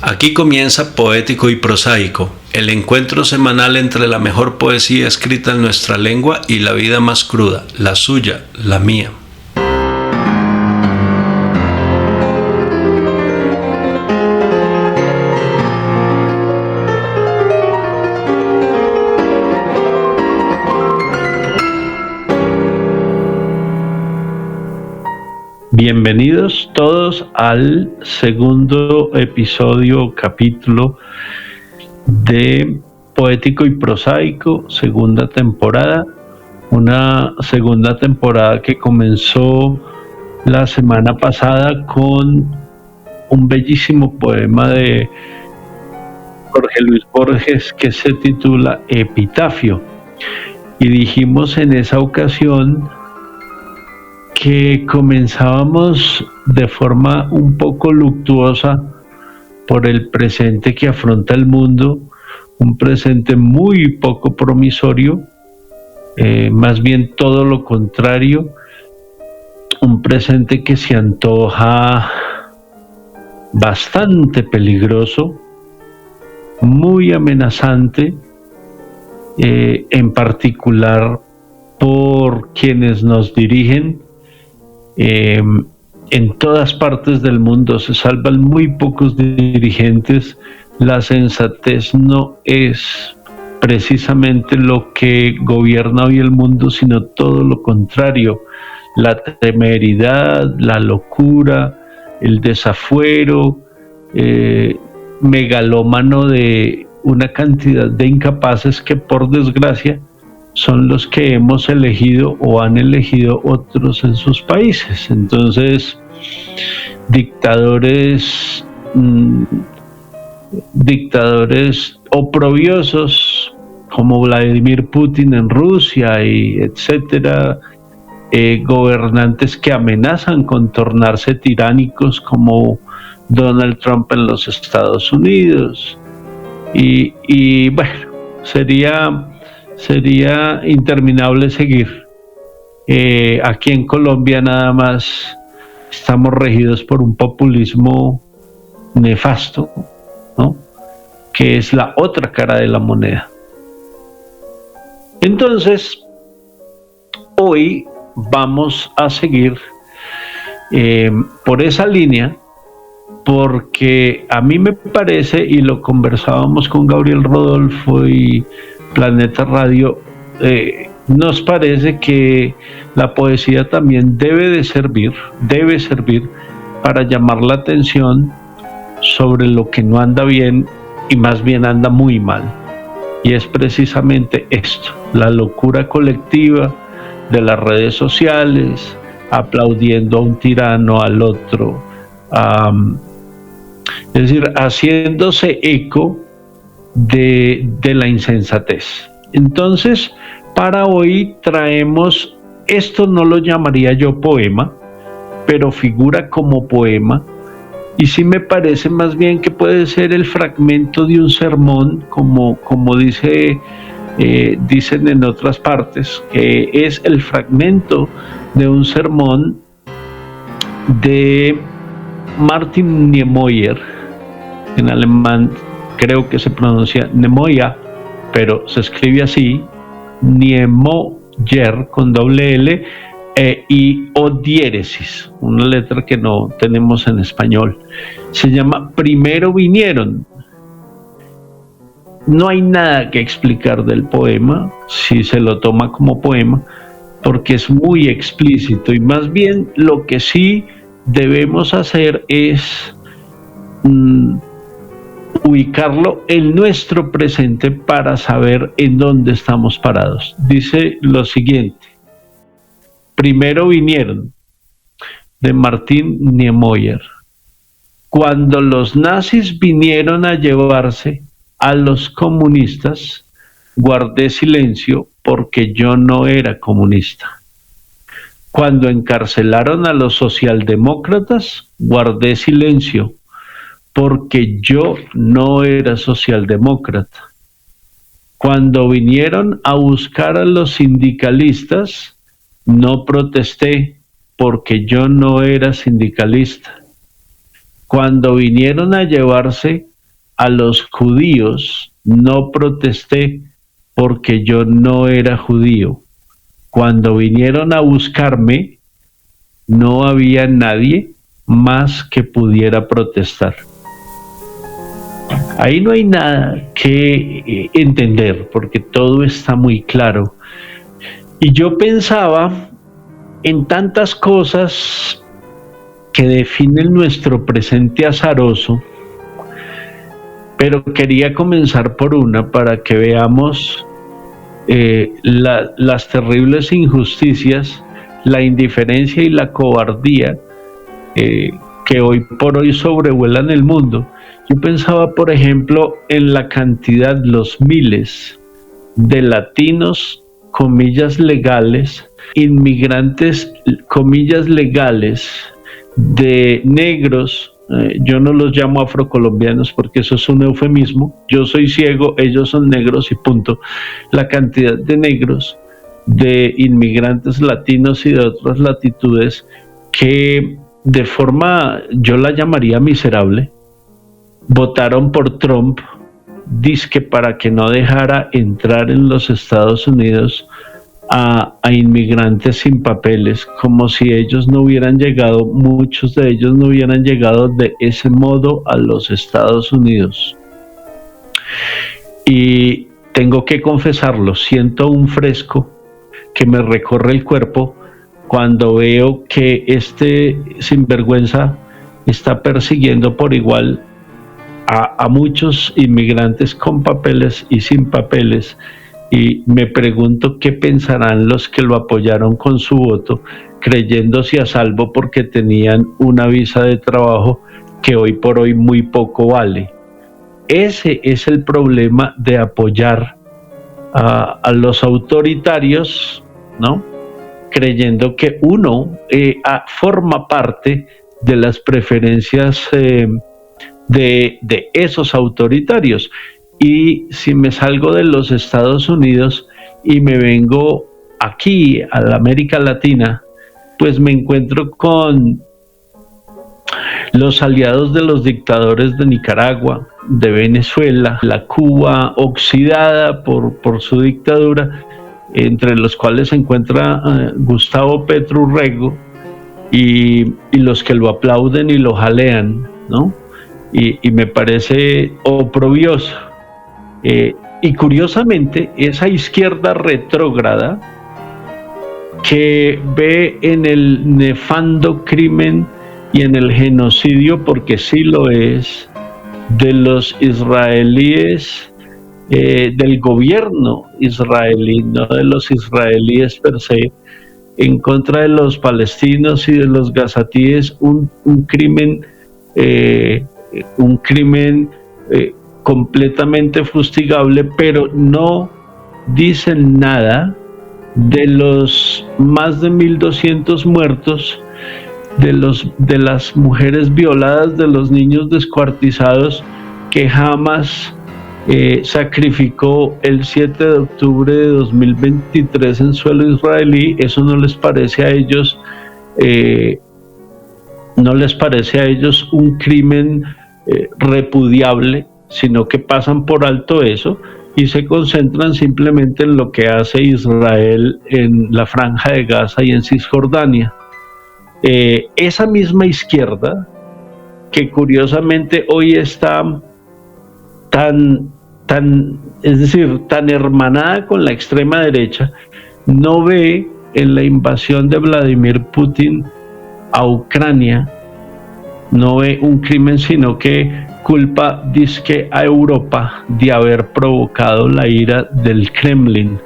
Aquí comienza Poético y Prosaico, el encuentro semanal entre la mejor poesía escrita en nuestra lengua y la vida más cruda, la suya, la mía. Bienvenidos todos al segundo capítulo de Poético y Prosaico, segunda temporada. Una segunda temporada que comenzó la semana pasada con un bellísimo poema de Jorge Luis Borges que se titula Epitafio. Y dijimos en esa ocasión que comenzábamos de forma un poco luctuosa por el presente que afronta el mundo, un presente muy poco promisorio, más bien todo lo contrario, un presente que se antoja bastante peligroso, muy amenazante, en particular por quienes nos dirigen. En todas partes del mundo se salvan muy pocos dirigentes. La sensatez no es precisamente lo que gobierna hoy el mundo, sino todo lo contrario: la temeridad, la locura, el desafuero megalómano de una cantidad de incapaces que, por desgracia, son los que hemos elegido o han elegido otros en sus países. Entonces, dictadores oprobiosos como Vladimir Putin en Rusia y etcétera, gobernantes que amenazan con tornarse tiránicos como Donald Trump en los Estados Unidos, y bueno, sería interminable seguir. Aquí en Colombia nada más estamos regidos por un populismo nefasto, ¿no?, que es la otra cara de la moneda. Entonces, hoy vamos a seguir por esa línea, porque a mí me parece, y lo conversábamos con Gabriel Rodolfo y Planeta Radio, nos parece que la poesía también debe servir para llamar la atención sobre lo que no anda bien y más bien anda muy mal. Y es precisamente esto: la locura colectiva de las redes sociales, aplaudiendo a un tirano, al otro, es decir, haciéndose eco de la insensatez. Entonces, para hoy traemos, esto no lo llamaría yo poema, pero figura como poema, y sí me parece más bien que puede ser el fragmento de un sermón, como dicen en otras partes, que es el fragmento de un sermón de Martin Niemöller. En alemán creo que se pronuncia Niemoya, pero se escribe así: Niemöller con doble L y O diéresis, una letra que no tenemos en español. Se llama Primero vinieron. No hay nada que explicar del poema, si se lo toma como poema, porque es muy explícito, y más bien lo que sí debemos hacer es ubicarlo en nuestro presente para saber en dónde estamos parados. Dice lo siguiente: Primero vinieron, de Martin Niemöller. Cuando los nazis vinieron a llevarse a los comunistas, guardé silencio porque yo no era comunista. Cuando encarcelaron a los socialdemócratas, guardé silencio porque yo no era socialdemócrata. Cuando vinieron a buscar a los sindicalistas, no protesté porque yo no era sindicalista. Cuando vinieron a llevarse a los judíos no protesté porque yo no era judío. Cuando vinieron a buscarme, no había nadie más que pudiera protestar. Ahí no hay nada que entender, porque todo está muy claro. Y yo pensaba en tantas cosas que definen nuestro presente azaroso, pero quería comenzar por una para que veamos las terribles injusticias, la indiferencia y la cobardía que hoy por hoy sobrevuelan el mundo. Yo pensaba, por ejemplo, en la cantidad, los miles de latinos, comillas legales, inmigrantes, comillas legales, de negros, yo no los llamo afrocolombianos porque eso es un eufemismo, yo soy ciego, ellos son negros y punto. La cantidad de negros, de inmigrantes latinos y de otras latitudes que de forma, yo la llamaría miserable, votaron por Trump, dizque para que no dejara entrar en los Estados Unidos a inmigrantes sin papeles, como si ellos no hubieran llegado, muchos de ellos no hubieran llegado de ese modo a los Estados Unidos. Y tengo que confesarlo, siento un fresco que me recorre el cuerpo cuando veo que este sinvergüenza está persiguiendo por igual a muchos inmigrantes con papeles y sin papeles, y me pregunto qué pensarán los que lo apoyaron con su voto, creyéndose a salvo porque tenían una visa de trabajo que hoy por hoy muy poco vale. Ese es el problema de apoyar a los autoritarios, ¿no? Creyendo que uno forma parte de las preferencias de esos autoritarios. Y si me salgo de los Estados Unidos y me vengo aquí a la América Latina, pues me encuentro con los aliados de los dictadores de Nicaragua, de Venezuela, la Cuba oxidada por su dictadura, entre los cuales se encuentra Gustavo Petro Urrego, y los que lo aplauden y lo jalean, ¿no? Y me parece oprobioso. Y curiosamente, esa izquierda retrógrada que ve en el nefando crimen y en el genocidio, porque sí lo es, de los israelíes, del gobierno israelí, no de los israelíes per se, en contra de los palestinos y de los gazatíes, un crimen completamente fustigable, pero no dicen nada de los más de 1.200 muertos, de las mujeres violadas, de los niños descuartizados que Hamas sacrificó el 7 de octubre de 2023 en suelo israelí. Eso no les parece a ellos, un crimen repudiable, sino que pasan por alto eso y se concentran simplemente en lo que hace Israel en la Franja de Gaza y en Cisjordania. Esa misma izquierda, que curiosamente hoy está tan hermanada con la extrema derecha, no ve en la invasión de Vladimir Putin a Ucrania, no ve un crimen, sino que culpa, dizque, a Europa de haber provocado la ira del Kremlin,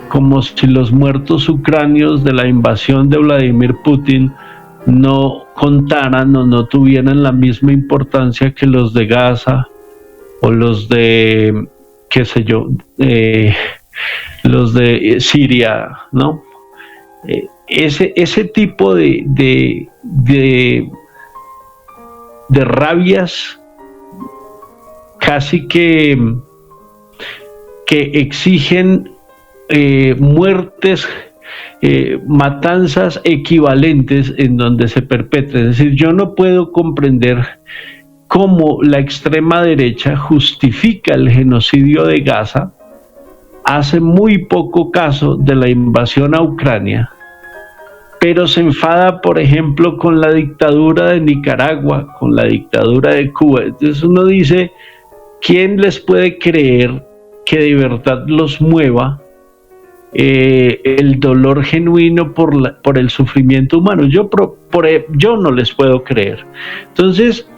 como si los muertos ucranios de la invasión de Vladimir Putin no contaran o no tuvieran la misma importancia que los de Gaza o los de, qué sé yo, los de Siria, ¿no? Ese tipo de rabias casi que exigen muertes, matanzas equivalentes en donde se perpetren. Es decir, yo no puedo comprender cómo la extrema derecha justifica el genocidio de Gaza, hace muy poco caso de la invasión a Ucrania, pero se enfada, por ejemplo, con la dictadura de Nicaragua, con la dictadura de Cuba. Entonces uno dice, ¿quién les puede creer que de verdad los mueva el dolor genuino por el sufrimiento humano? Yo no les puedo creer. Entonces,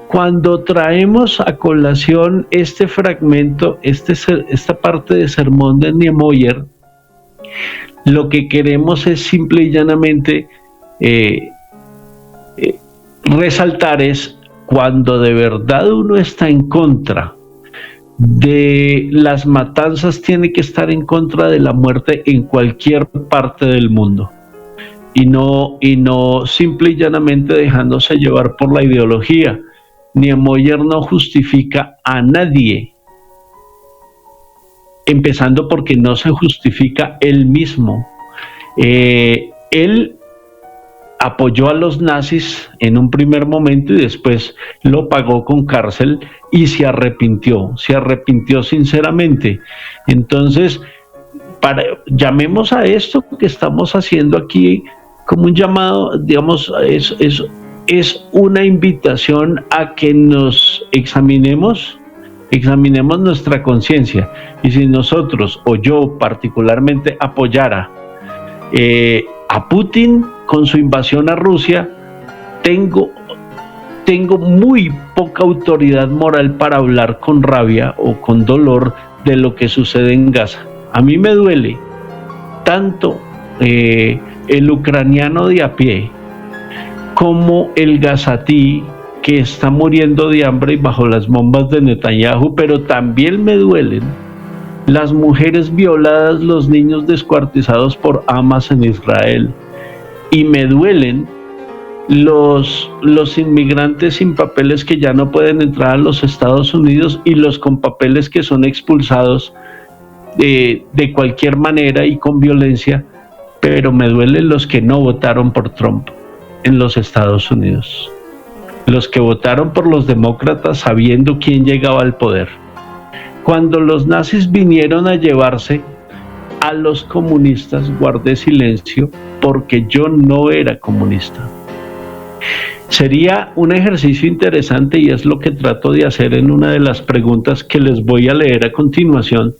cuando traemos a colación este fragmento, esta parte de sermón de Niemoller, lo que queremos es simple y llanamente resaltar es cuando de verdad uno está en contra de las matanzas, tiene que estar en contra de la muerte en cualquier parte del mundo y no simple y llanamente dejándose llevar por la ideología. Niemoller no justifica a nadie, empezando porque no se justifica él mismo. Él apoyó a los nazis en un primer momento y después lo pagó con cárcel y se arrepintió sinceramente. Entonces, llamemos a esto que estamos haciendo aquí como un llamado, digamos, es una invitación a que nos examinemos nuestra conciencia, y si nosotros o yo particularmente apoyara a Putin con su invasión a Rusia, tengo muy poca autoridad moral para hablar con rabia o con dolor de lo que sucede en Gaza. A mí me duele tanto el ucraniano de a pie como el gazatí que está muriendo de hambre y bajo las bombas de Netanyahu, pero también me duelen las mujeres violadas, los niños descuartizados por Hamas en Israel, y me duelen los inmigrantes sin papeles que ya no pueden entrar a los Estados Unidos y los con papeles que son expulsados de cualquier manera y con violencia, pero me duelen los que no votaron por Trump en los Estados Unidos, los que votaron por los demócratas sabiendo quién llegaba al poder. Cuando los nazis vinieron a llevarse a los comunistas, guardé silencio porque yo no era comunista. Sería un ejercicio interesante, y es lo que trato de hacer en una de las preguntas que les voy a leer a continuación.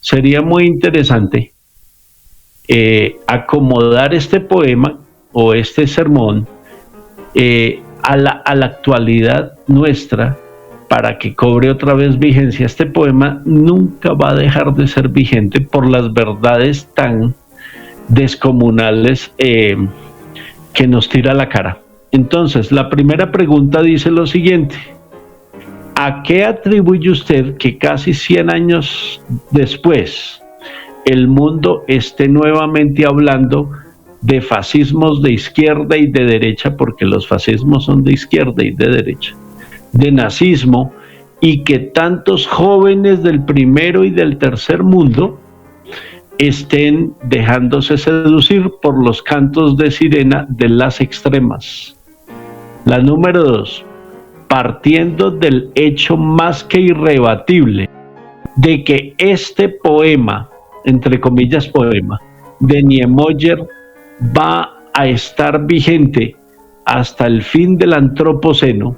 Sería muy interesante acomodar este poema o este sermón a la actualidad nuestra, para que cobre otra vez vigencia. Este poema nunca va a dejar de ser vigente por las verdades tan descomunales que nos tira a la cara. Entonces, la primera pregunta dice lo siguiente: ¿a qué atribuye usted que casi 100 años después el mundo esté nuevamente hablando de fascismos de izquierda y de derecha, porque los fascismos son de izquierda y de derecha, de nazismo, y que tantos jóvenes del primero y del tercer mundo estén dejándose seducir por los cantos de sirena de las extremas? La número 2, partiendo del hecho más que irrebatible de que este poema, entre comillas poema, de Niemoller va a estar vigente hasta el fin del antropoceno.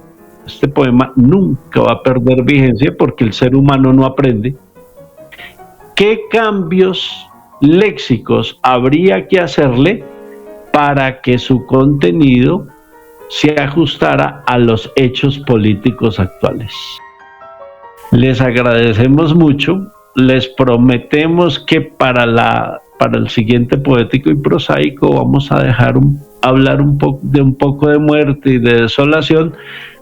Este poema nunca va a perder vigencia porque el ser humano no aprende. ¿Qué cambios léxicos habría que hacerle para que su contenido se ajustara a los hechos políticos actuales? Les agradecemos mucho. Les prometemos que para el siguiente Poético y Prosaico vamos a dejar hablar un poco de muerte y de desolación,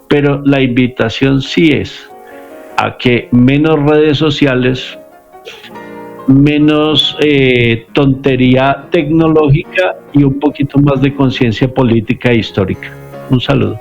pero la invitación sí es a que menos redes sociales, menos tontería tecnológica y un poquito más de conciencia política e histórica. Un saludo.